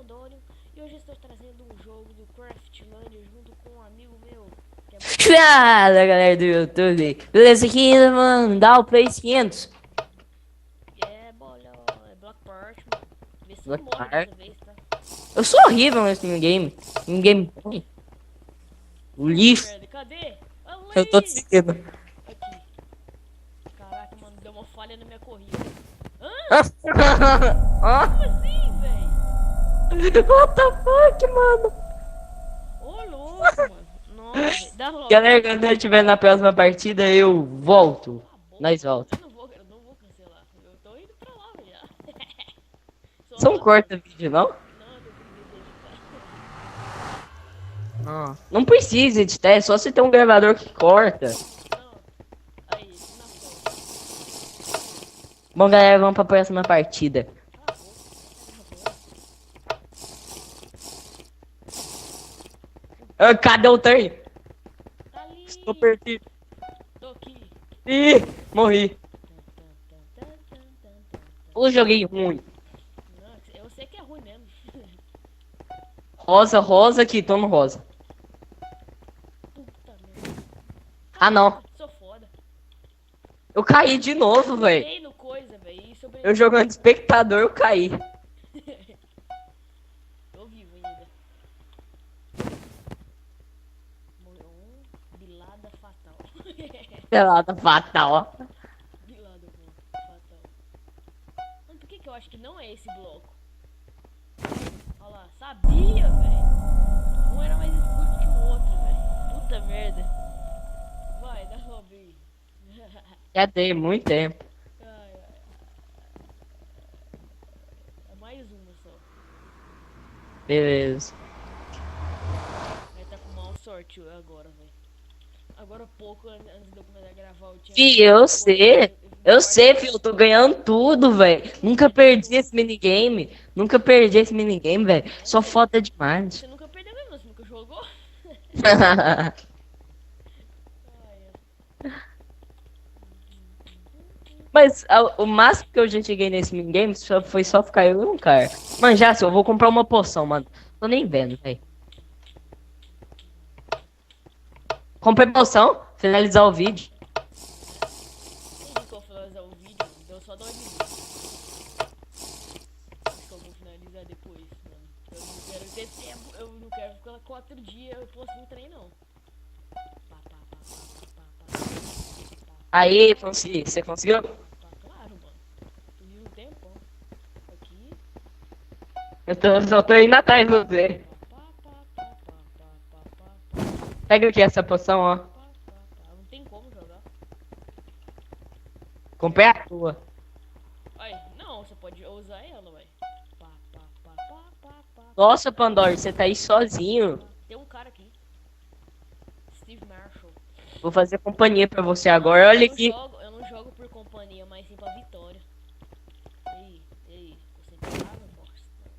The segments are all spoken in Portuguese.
Pandorium e hoje estou trazendo um jogo do Craftlandia junto com um amigo meu. Que é... Fala galera do YouTube, beleza aqui, mano? Dá o Play 500. É, bolha, é Block Party, mano. Vê se não Black morre Park. dessa vez, tá? Eu sou horrível nesse minigame. Minigame ruim. Puta Lixo. merda, cadê? Eu tô te Ali! seguindo. Aqui. Caraca, mano, deu uma falha na minha corrida. Hã? Como Ó, assim, velho? what the fuck, mano? Ô, louco, mano. Nossa, velho. Dá Galera, lobby. quando eu estiver na próxima partida, eu volto. Cala a boca, Nós mano. volta. Eu não vou cancelar. Eu tô indo pra lá, velho. Já. Só Você não roda mesmo. corta vídeo, não? Não, eu tô preguiça de editar. Não. Não precisa editar, é só você ter um gravador que corta. Não. Aí, na foto. Bom, galera, vamos pra próxima partida. Cala a boca, tá gravando. Ah, cadê o turn? Tá Estou ali. perdido. Tô aqui. Ih, morri. Tan, tan, tan, tan, tan, tan, tan, tan. Eu joguei ruim. Não, eu sei que é ruim mesmo. Rosa, rosa aqui, tô no rosa. Puta merda. Ah, não. Sou foda. Eu caí de novo, velho. Pulei no coisa, velho, e Eu sobrevivi. jogando de espectador, eu caí. Tô vivo ainda. Morreu um. Bilada fatal. Pelada fatal. Bilada, mano. Fatal. Mano, por que que eu acho que não é esse bloco? Olha lá, sabia, velho. Um era mais escuro que o outro, velho. Puta merda. Vai, dá lobby. Já dei muito tempo. Ai, ai. É mais uma só. Beleza. Vai tá com mal sorte agora, velho. Agora há pouco, antes de eu começar a gravar, eu tinha Fih, ganhado eu uma corrida sei. no Eu quarto sei, filho, eu lugar. tô ganhando tudo, velho. Nunca Mas não é perdi tudo. esse minigame. Nunca perdi esse minigame, velho. É, Só velho. foda demais. Você nunca perdeu mesmo, você nunca jogou? Ai, ai. Mas o máximo que eu já cheguei nesse minigame foi só ficar eu e um cara. Mano, já, eu vou comprar uma poção, mano. Tô nem vendo, velho. Comprei poção, finalizar o vídeo. Entendi que eu vou finalizar o vídeo, deu só 2 minutos. Acho que eu vou finalizar depois, mano. Eu não quero ter tempo, eu não quero ficar 4 dias eu posto no trem, não. Pá, pá, pá, pá, pá, pá, pá, Aí, consegui. Você conseguiu? pá, claro, mano. Tu viu um tempão. Aqui. Só tô indo atrás de você. Pá, pá, pá, pá, pá, pá, pá, pá, pá, Pega aqui essa poção, ó. pá, pá, pá. Não tem como jogar. Comprei a tua. Ai, não, você pode usar ela, ué. Pá, pá, pá, pá, pá, pá, pá, Nossa, Pandora, você tá aí sozinho. pá. Tem um cara aqui, Steve Marshall. Vou fazer companhia pra você Não, agora. Olha aqui. eu não jogo por companhia, mas sim pra vitória. Ei, você tá no bosta.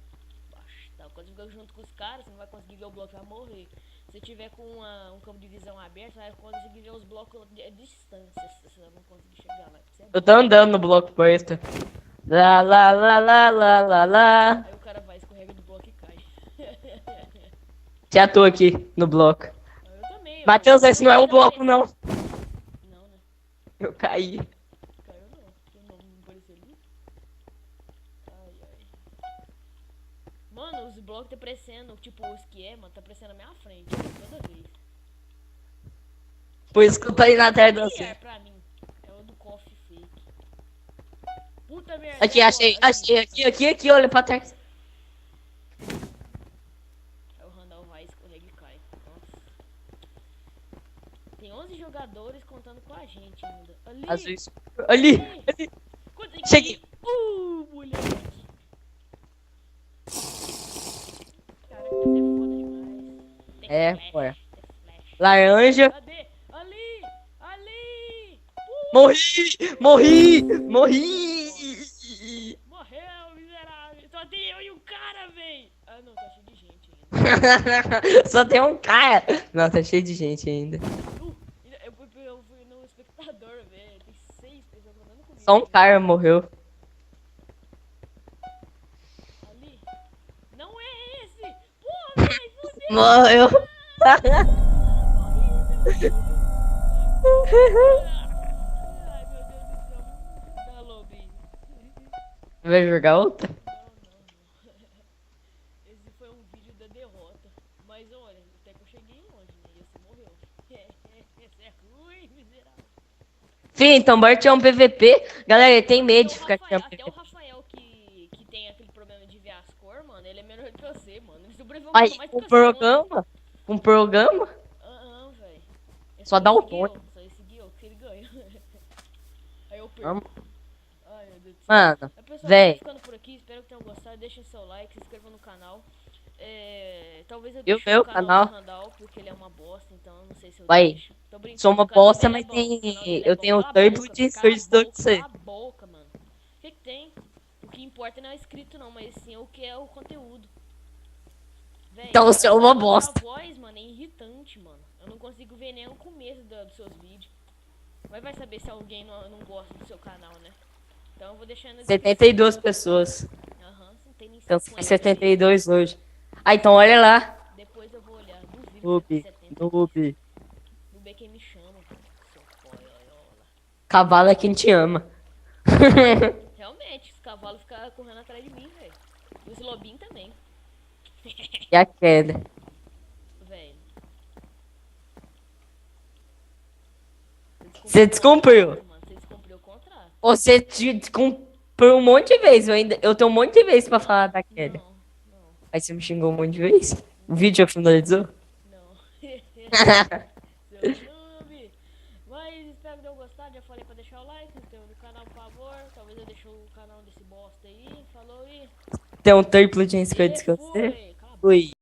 Tá, quando você fica junto com os caras, você não vai conseguir ver o bloco, vai morrer. Se tiver com um campo de visão aberto, você vai conseguir ver os blocos de distância. Você não vai conseguir chegar lá. Você é Eu tô burro. andando no bloco posto. Lá, lá, lá, lá, lá, lá, lá. Aí o cara vai, escorrega do bloco e cai. Já tô aqui no bloco. Eu também, Matheus, eu esse não não é um caí na bloco, frente. não. Não, né? Eu caí. Caiu não. Seu nome não apareceu ali. Ai, ai. Mano, os blocos tá aparecendo, tipo, os que é, mano, tá aparecendo na minha frente. Toda vez. Por isso que eu tô indo É atrás de familiar você. pra mim. É o do coffee fake. Puta merda, e Aqui, agora? achei, achei. Aqui, aqui, aqui, olha pra trás. Aí o Randall vai, escorrega e cai. Nossa. Tem 11 jogadores contando com a gente ainda. Azul Ali! escuro. Ali, Ali! ali. Quanto tem que Cheguei. ir? Moleque! Caraca, você é foda demais. Tem É, flash, pô. tem flash. Laranja. Cadê? Ali! Ali! Morri! Morri! Morre. Morri! Morreu, miserável. Só tem eu e um cara, véi. Ah, não, tá cheio de gente ainda. Só tem um cara. Nossa, tá cheio de gente ainda. Eu fui no espectador, velho. Tem 6 pessoas mandando comigo Só um ainda. cara morreu. Ali. Não é Morreu. Ai, meu Deus do céu. Tá, Lobinho. Vai jogar outra? Não. Esse foi um vídeo da derrota. Mas olha, até que eu cheguei longe, né? E você morreu. Esse é ruim, miserável. Fih, então bora tirar um PVP. Galera, ele tem medo de ficar tirando Até o PVP. Rafael que tem aquele problema de ver as cores, mano, ele é menor que você, mano. Ele sobreviveu Aí, muito mais do um que você ontem. programa? Um programa? Velho. É Só dá ele um seguir ponto. eu, só ele seguir eu, que ele ganha. Aí eu Vamos. perco. Ai, meu Deus do céu. Mano, Aí, pessoal, véi, tô ficando por aqui. Espero que tenham gostado. Deixem seu like, se inscrevam no canal. Talvez eu e o deixe meu o canal canal? do Randall, porque ele é uma bosta, então eu não sei se eu Vai, deixo. Tô sou brincando, uma o canal bosta, dele é mas bom. O canal dele é eu bom. tenho o Cala a turbo boca, de velho. Cala a inscritos do que boca, você. cala a boca, mano. O que tem? O que importa não é o inscrito, não, mas sim o que é o conteúdo. Véi, Então você é uma bosta. sua voz, mano, é irritante, mano. Eu não consigo ver nem o começo dos seus vídeos. Mas vai saber se alguém não gosta do seu canal, né? Então eu vou deixar na descrição. 72 pessoas. Aham, não tem nem Então 50 faz 72 hoje. Ah, então olha lá. Depois eu vou olhar. Duvido Noob, que 70. noob. No B quem me chama, seu poiola. Cavalo é quem te ama. Realmente, os cavalos ficam correndo atrás de mim, velho. Os lobinhos também, E a queda. velho. Você descumpriu. Mano, você descumpriu o contrato. Você descumpriu um monte de vezes. Eu tenho um monte de vezes pra falar da queda. Não, não, Aí você me xingou um monte de vezes. O vídeo já finalizou? não. Seu noob. Mas espero que tenham gostado. Já falei pra deixar o like, se inscreva no canal, por favor. Talvez eu deixe o canal desse bosta aí. Falou e Tem um triplo de inscritos que eu sei. fui. Cala a boca. Fui.